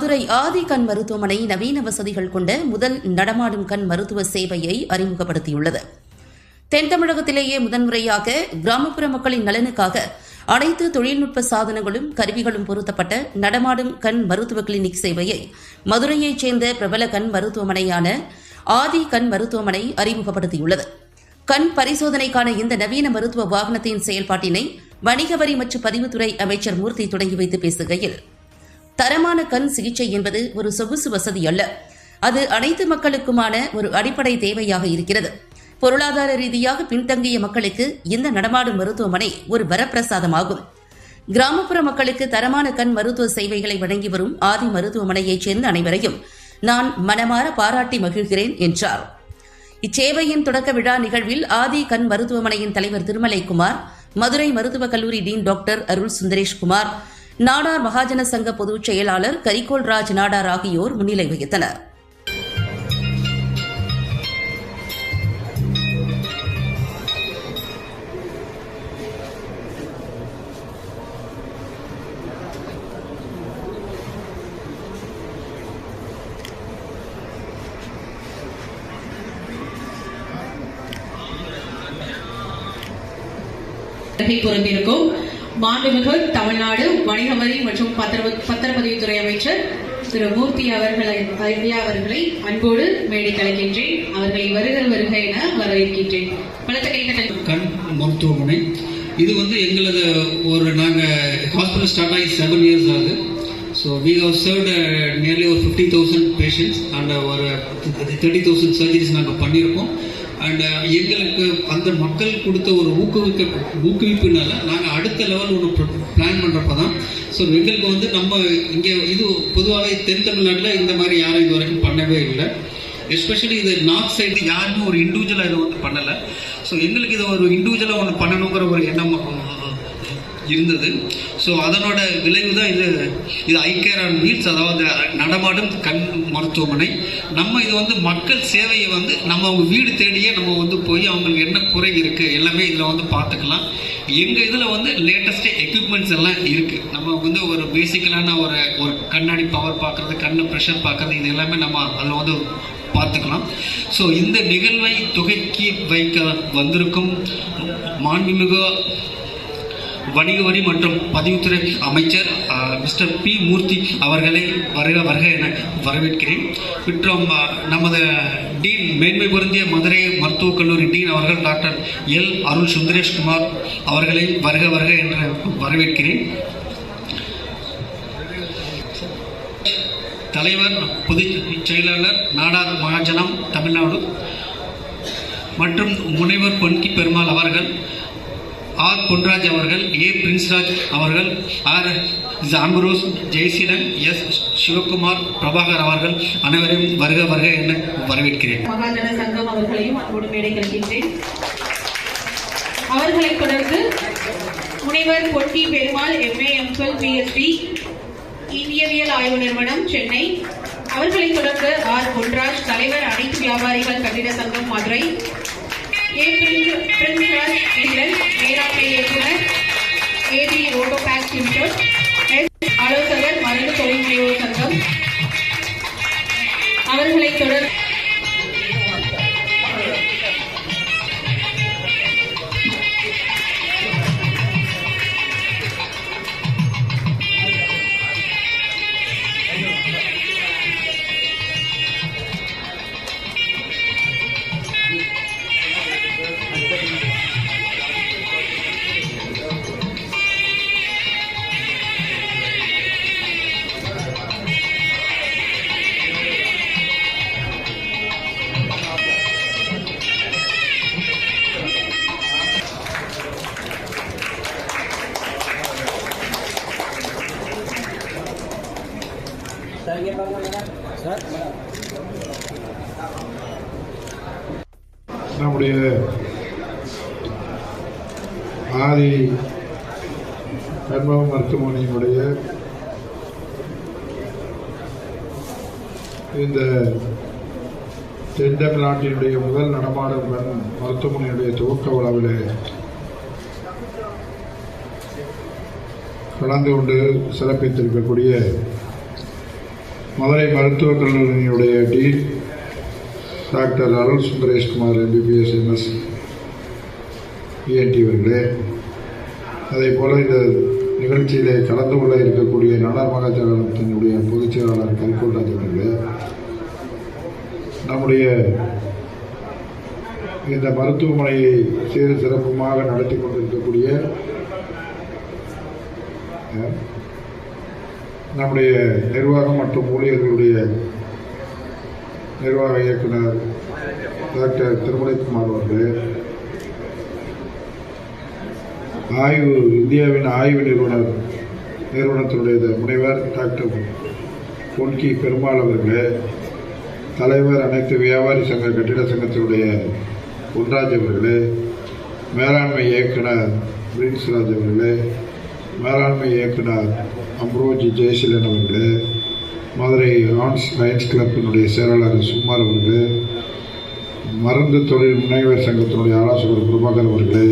மதுரை ஆதி கண் மருத்துவமனை நவீன வசதிகள் கொண்ட முதல் நடமாடும் கண் மருத்துவ சேவையை அறிமுகப்படுத்தியுள்ளது. தென் தமிழகத்திலேயே முதன்முறையாக கிராமப்புற மக்களின் நலனுக்காக அனைத்து தொழில்நுட்ப சாதனங்களும் கருவிகளும் பொருத்தப்பட்ட நடமாடும் கண் மருத்துவ கிளினிக் சேவையை மதுரையைச் சேர்ந்த பிரபல கண் மருத்துவமனையான ஆதி கண் மருத்துவமனை அறிமுகப்படுத்தியுள்ளது. கண் பரிசோதனைக்கான இந்த நவீன மருத்துவ வாகனத்தின் செயல்பாட்டினை வணிக வரி மற்றும் பதிவுத்துறை அமைச்சர் மூர்த்தி தொடங்கி வைத்து பேசுகையில், தரமான கண் சிகிச்சை என்பது ஒரு சொகுசு வசதி அல்ல, அது அனைத்து மக்களுக்குமான ஒரு அடிப்படை தேவையாக இருக்கிறது. பொருளாதார ரீதியாக பின்தங்கிய மக்களுக்கு இந்த நடமாடும் மருத்துவமனை ஒரு வரப்பிரசாதமாகும். கிராமப்புற மக்களுக்கு தரமான கண் மருத்துவ சேவைகளை வழங்கி வரும் ஆதி மருத்துவமனையைச் சேர்ந்த அனைவரையும் நான் மனமாற பாராட்டி மகிழ்கிறேன் என்றார். இச்சேவையின் தொடக்க விழா நிகழ்வில் ஆதி கண் மருத்துவமனையின் தலைவர் திருமலைக்குமார், மதுரை மருத்துவக் கல்லூரி டீன் டாக்டர் அருள் சுந்தரேஷ்குமார், நாடார் மகாஜன சங்க பொதுச் செயலாளர் கரிகோல்ராஜ் நாடார் ஆகியோர் முன்னிலை வகித்தனர். பொறுப்பிருக்கும் மாண்புமிகு தமிழ்நாடு வணிக வரி மற்றும் பத்திரப்பதிவுத்துறை அமைச்சர் திரு மூர்த்தி அவர்களை அன்போடு மேடை கலைக்கின்றேன். அவர்களை வருக என வரவேற்கின்றேன். கண் மருத்துவமனை இது எங்களது நாங்கள் ஹாஸ்பிட்டல் ஸ்டார்ட் ஆகி 7 years ஆகுது. So we have served nearly over 50,000 patients and ஒரு 30,000 surgeries நாங்கள் பண்ணியிருக்கோம். அண்ட் எங்களுக்கு அந்த மக்கள் கொடுத்த ஒரு ஊக்குவிப்புனால நாங்கள் அடுத்த லெவல் ஒன்று பிளான் பண்ணுறப்ப தான் ஸோ எங்களுக்கு நம்ம இங்கே இது பொதுவாகவே தென் தமிழ்நாட்டில் இந்த மாதிரி யாரும் இது வரைக்கும் பண்ணவே இல்லை. எஸ்பெஷலி இது நார்த் சைடு யாருமே ஒரு இண்டிவிஜுவலாக இதை பண்ணலை. ஸோ எங்களுக்கு இதை ஒரு இண்டிவிஜுவலாக ஒன்று பண்ணணுங்கிற ஒரு எண்ணம் இருந்தது. ஸோ அதனோட விளைவு தான் இது ஐ கேர் ஆன் வீல்ஸ், அதாவது நடமாடும் கண் மருத்துவமனை. நம்ம இது மக்கள் சேவையை நம்ம அவங்க வீடு தேடியே நம்ம போய் அவங்களுக்கு என்ன குறை இருக்குது எல்லாமே இதில் பார்த்துக்கலாம். எங்கள் இதில் லேட்டஸ்ட்டு எக்யூப்மெண்ட்ஸ் எல்லாம் இருக்குது. நம்ம ஒரு பேசிக்கலான ஒரு கண்ணாடி பவர் பார்க்குறது, கண்ணு ப்ரெஷர் பார்க்குறது, இது எல்லாமே நம்ம அதில் பார்த்துக்கலாம். ஸோ இந்த நிகழ்வை துவக்கி வைக்க வந்திருக்கும் மாண்புமிகு வணிக வரி மற்றும் பதிவுத்துறை அமைச்சர் மிஸ்டர் பி மூர்த்தி அவர்களை வருக என வரவேற்கிறேன். மற்றும் நமது டீன் மேன்மை பொருந்திய மதுரை மருத்துவக் கல்லூரி டீன் அவர்கள் டாக்டர் எல் அருள் சுந்தரேஷ்குமார் அவர்களை வருக என வரவேற்கிறேன். தலைவர் பொதுச் செயலாளர் நாடார் மகாஜனம் தமிழ்நாடு மற்றும் முனைவர் பொன்கி பெருமாள் அவர்கள், ஆர் பொன்ராஜ் அவர்கள், ஏ பிரின்ஸ்ராஜ் அவர்கள், ஆர் ஜாம்பரோஸ் ஜெயசீலன், எஸ் சிவகுமார், பிரபாகர் அவர்கள் அனைவரையும் வருக என வரவேற்கிறேன். மகாஜன சங்கம் அவர்களையும் அன்போடு மேடை கழிக்கின்றேன். அவர்களை தொடர்ந்து முனைவர் பொன்கி பெருமாள் MA MPhil PhD இந்தியவியல் ஆய்வு நிறுவனம் சென்னை. அவர்களை தொடர்ந்து ஆர் பொன்ராஜ், தலைவர் அனைத்து வியாபாரிகள் கட்டிட சங்கம் மதுரை. மேலாண்மை இயக்குனர் AD ரோட்டோபேக்ஸ் லிமிடெட். ஆலோசகர் மருந்து தொழில் முனைவோர் சங்கம். அவர்களை தொடர்ந்து நம்முடைய ஆதி கண்ம மருத்துவமனையினுடைய இந்த தென் தமிழ்நாட்டினுடைய முதல் நடமாடும் கண் மருத்துவமனையினுடைய துவக்க விழாவில் கலந்து கொண்டு சிறப்பித்திருக்கக்கூடிய மதுரை மருத்துவக் கல்லூரியினுடைய டீன் டாக்டர் அருள் சுந்தரேஷ்குமார் MBBS MS ENT அவர்களே, அதே போல இந்த நிகழ்ச்சியிலே கலந்து கொள்ள இருக்கக்கூடிய நாடார் மகாஜனத்தினுடைய பொதுச் செயலாளர் கல்கோல்ராஜ் அவர்களே, நம்முடைய இந்த மருத்துவமனையை சீர சிறப்புமாக நடத்தி கொண்டிருக்கக்கூடிய நம்முடைய நிர்வாகம் மற்றும் ஊழியர்களுடைய நிர்வாக இயக்குனர் டாக்டர் திருமலைக்குமார் அவர்களே, இந்தியாவின் ஆய்வு நிறுவனத்தினுடைய முனைவர் டாக்டர் பொன்கி பெருமாள் அவர்களே, தலைவர் அனைத்து வியாபாரி சங்க கட்டிட சங்கத்தினுடைய பொன்ராஜ் அவர்களே, மேலாண்மை இயக்குனர் பிரின்ஸ்ராஜ் அவர்களே, மேலாண்மை இயக்குனர் அம்ரோஜி ஜெயசீலன் அவர்களே, மதுரை லயன்ஸ் கிளப்பினுடைய செயலாளர் சுமார் அவர்களே, மருந்து தொழில் முனைவர் சங்கத்தினுடைய ஆலோசகர் பிரபாகர் அவர்களே,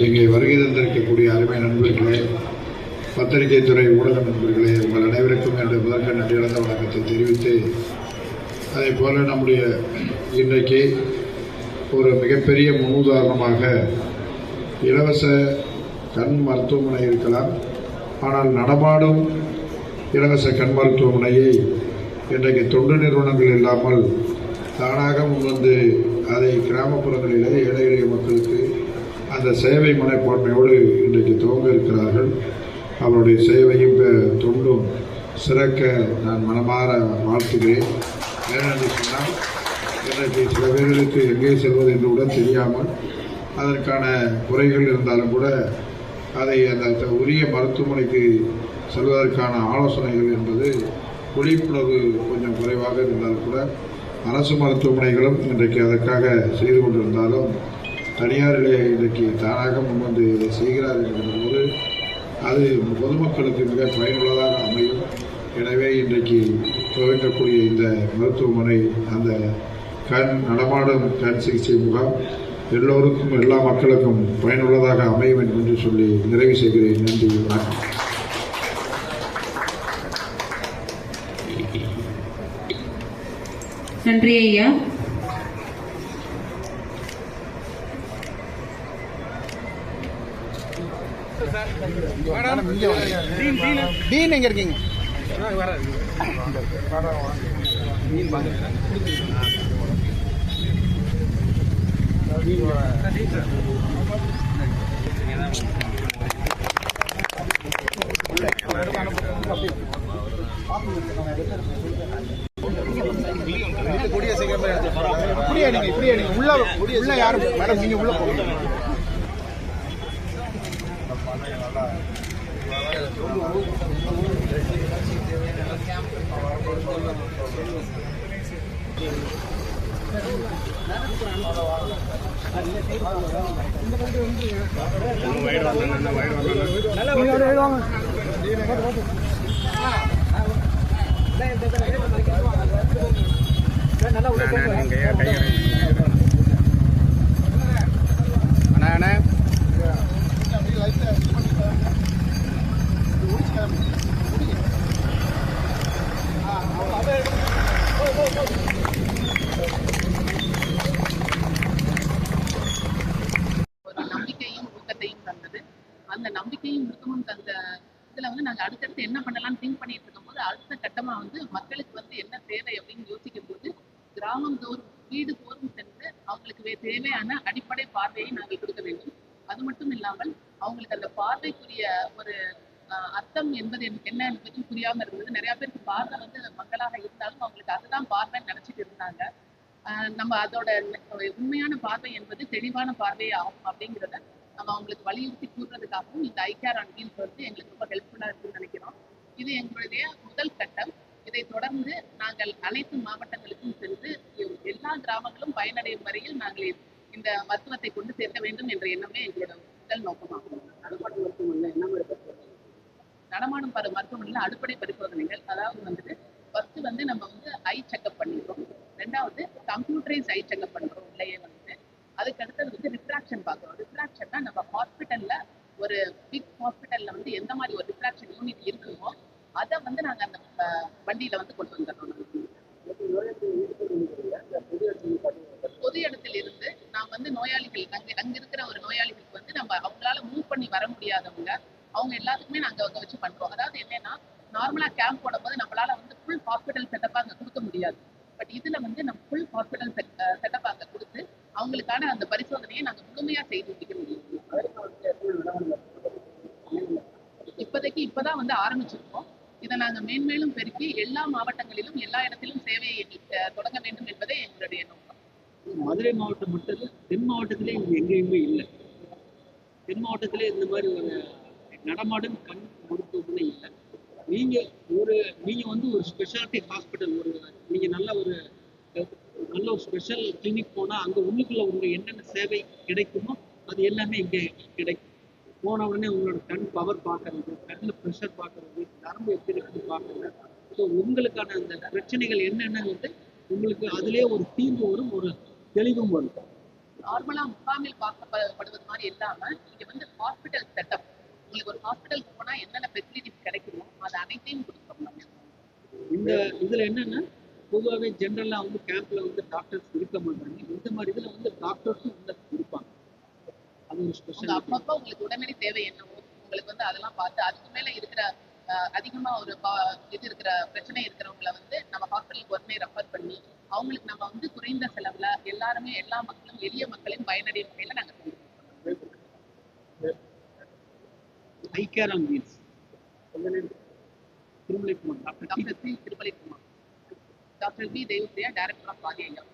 இங்கே வருகை தந்திருக்கக்கூடிய அருமை நண்பர்களே, பத்திரிகை துறை ஊடக நண்பர்களே, உங்கள் அனைவருக்கும் என்னுடைய முதற்க நன்றி இழந்த வணக்கத்தை தெரிவித்து, அதே போல நம்முடைய இன்றைக்கு ஒரு மிகப்பெரிய முன்னுதாரணமாக இலவச கண் மருத்துவமனை இருக்கலாம், ஆனால் நடமாடும் இலவச கண் மருத்துவமனையை இன்றைக்கு தொண்டு நிறுவனங்கள் இல்லாமல் தானாக முன்வந்து அதை கிராமப்புறங்களிலே ஏழை எளிய மக்களுக்கு அந்த சேவை மனப்பான்மையோடு இன்றைக்கு துவங்க இருக்கிறார்கள். அவருடைய சேவையும் தொண்டும் சிறக்க நான் மனமாற வாழ்த்துகிறேன். ஏனென்று சொன்னால் இன்றைக்கு சில பேர்களுக்கு எங்கே செல்வது என்று கூட தெரியாமல் அதற்கான குறைகள் இருந்தாலும் கூட அதை அந்த உரிய மருத்துவமனைக்கு செல்வதற்கான ஆலோசனைகள் என்பது விழிப்புணர்வு கொஞ்சம் குறைவாக இருந்தாலும் கூட அரசு மருத்துவமனைகளும் இன்றைக்கு அதற்காக செய்து கொண்டிருந்தாலும் தனியாரிலே இன்றைக்கு தானாக முன்வந்து இதை செய்கிறார் என்கிற அது பொதுமக்களுக்கு மிக பயனுள்ளதாக அமையும். எனவே இன்றைக்கு துவங்கக்கூடிய இந்த மருத்துவமனை அந்த நடமாடும் கண் சிகிச்சை முகாம் எல்லோருக்கும் எல்லா மக்களுக்கும் பயனுள்ளதாக அமையும் என்று சொல்லி நிறைவு செய்கிறேன். நன்றி, வணக்கம். நன்றி ஐயா. டீன் எங்க இருக்கீங்க? இப்படியே நீங்க உள்ள யாரும் மேடம் நீங்க உள்ள போங்க. அந்த நம்பிக்கையும் ஊக்கமும் தந்த இதுல நாங்க அடுத்தடுத்து என்ன பண்ணலாம்னு திங்க் பண்ணிட்டு இருக்கும் போது அடுத்த கட்டமா மக்களுக்கு என்ன தேவை அப்படின்னு யோசிக்கும் போது கிராமம் தோறும் வீடு தோறும் சென்று அவங்களுக்கு தேவையான அடிப்படை பார்வையை நாங்கள் கொடுக்க வேண்டும். அது மட்டும் இல்லாமல் அவங்களுக்கு அந்த பார்வைக்குரிய ஒரு அர்த்தம் என்பது என்ன என்பதும் புரியாம இருந்தது. நிறைய பேருக்கு பார்வை மக்களாக இருந்தாலும் அவங்களுக்கு அதுதான் பார்வைன்னு நினைச்சிட்டு இருந்தாங்க. நம்ம அதோட உண்மையான பார்வை என்பது தெளிவான பார்வையே ஆகும் அப்படிங்கிறத நம்ம அவங்களுக்கு வலியுறுத்தி கூறுறதுக்காகவும் இந்த ஐக்கிய அன்பில் எங்களுக்கு ரொம்ப ஹெல்ப்ஃபுல்லா இருக்குன்னு நினைக்கிறோம். இது எங்களுடைய முதல் கட்டம். இதை தொடர்ந்து நாங்கள் அனைத்து மாவட்டங்களுக்கும் சென்று எல்லா கிராமங்களும் பயனடையும் வரையில் நாங்கள் இந்த மருத்துவத்தை கொண்டு சேர்க்க வேண்டும் என்ற எண்ணமே எங்களோட முதல் நோக்கமாகும். நடமாடும் மருத்துவமனையில் அடிப்படை பரிசோதனைகள், அதாவது ஃபர்ஸ்ட் நம்ம ஐ செக்அப் பண்ணிடுறோம். ரெண்டாவது கம்ப்யூட்டரைஸ் ஐ செக்அப் பண்றோம் இல்லையே. அதுக்கு அடுத்தது ரிஃப்ராக்ஷன் பார்க்குறோம். ரிஃப்ராக்ஷன்னா நம்ம ஹாஸ்பிட்டல்ல ஒரு பிக் ஹாஸ்பிட்டல்ல எந்த மாதிரி ஒரு ரிஃப்ராக்ஷன் யூனிட் இருக்குமோ அதை வந்து நாங்க அந்த வண்டியில வந்து கொண்டு வந்துடுறோம். பொது இடத்துல இருந்து நான் வந்து நோயாளிகள் அங்க இருக்கிற ஒரு நோயாளிகளுக்கு வந்து நம்ம அவங்களால மூவ் பண்ணி வர முடியாதவங்க அவங்க எல்லாத்துக்குமே நாங்க அங்க வச்சு பண்றோம். அதாவது என்னன்னா, நார்மலா கேம்ப் போடும்போது நம்மளால வந்து ஃபுல் ஹாஸ்பிட்டல் செட்டப் அங்க கொடுக்க முடியாது. பட் இதுல வந்து நம்ம ஃபுல் ஹாஸ்பிட்டல் செட்டப் அங்க கொடுத்து அவங்களுக்கான அந்த பரிசோதனையை நாங்க முழுமையா செய்து முடிக்க முடியும். இப்போதைக்கு இப்பதான் வந்து ஆரம்பிச்சிருக்கோம். இதை நாங்க மேன்மேலும் பெருக்கி எல்லா மாவட்டங்களிலும் எல்லா இடத்திலும் சேவையை தொடங்க வேண்டும் என்பதே எங்களுடைய நோக்கம். மதுரை மாவட்டம் மட்டும் இல்லை, தென் மாவட்டத்திலே இது எங்கேயுமே இல்லை. தென் மாவட்டத்திலே இந்த மாதிரி ஒரு நடமாடும் கண் மருத்துவமனை இல்லை. நீங்க வந்து ஒரு ஸ்பெஷாலிட்டி ஹாஸ்பிட்டல், நீங்க நல்ல ஒரு ஸ்பெஷல் கிளினிக் போனா அங்க உள்ளுக்குள்ள உங்களுக்கு என்னென்ன சேவை கிடைக்குமோ அது எல்லாமே இங்க கிடைக்கும். போன உடனே உங்களோட கண் பவர் பார்க்கறது, கண்ணில் ப்ரெஷர் பார்க்கறது, நரம்பு எப்படி இருக்குன்னு பார்க்கறது. ஸோ உங்களுக்கான அந்த பிரச்சனைகள் என்னென்னு வந்து உங்களுக்கு அதிலே ஒரு தீர்வு வரும், ஒரு தெளிவும் வரும். நார்மலா முகாமில் பார்க்கப்படுவது மாதிரி இல்லாம இங்க வந்து ஹாஸ்பிட்டல் செட்டப், உங்களுக்கு ஒரு ஹாஸ்பிட்டலுக்கு போனா என்னென்ன ஃபெசிலிட்டிஸ் கிடைக்குமோ அது அனைத்தையும் கொடுத்துருக்கோம். இந்த இதுல என்னன்னா, பொதுவாகவே ஜென்ரலா வந்து கேம்ப்ல வந்து டாக்டர்ஸ் இருக்க மாட்டாங்க. இந்த மாதிரி இதுல வந்து டாக்டர்ஸும் உள்ள இருப்பாங்க. அது ஒரு ஸ்பெஷல். அப்பப்போ உங்களுக்கு உடனடி தேவை என்னவோ உங்களுக்கு வந்து அதெல்லாம் பார்த்து அதுக்கு மேல இருக்கிற அதிகமா ஒரு இது இருக்கிற பிரச்சனை இருக்கிறவங்களை வந்து நம்ம ஹாஸ்பிட்டலுக்கு உடனே ரெஃபர் பண்ணி அவங்களுக்கு நம்ம வந்து குறைந்த செலவுல எல்லாருமே எல்லா மக்களும் எளிய மக்களையும் பயனடையும் வகையில நாங்க செஞ்சுருக்கோம். I care on wheels, Thirumalaikumar, doctor C Thirumalaikumar, doctor P Devapriya, director of RIM.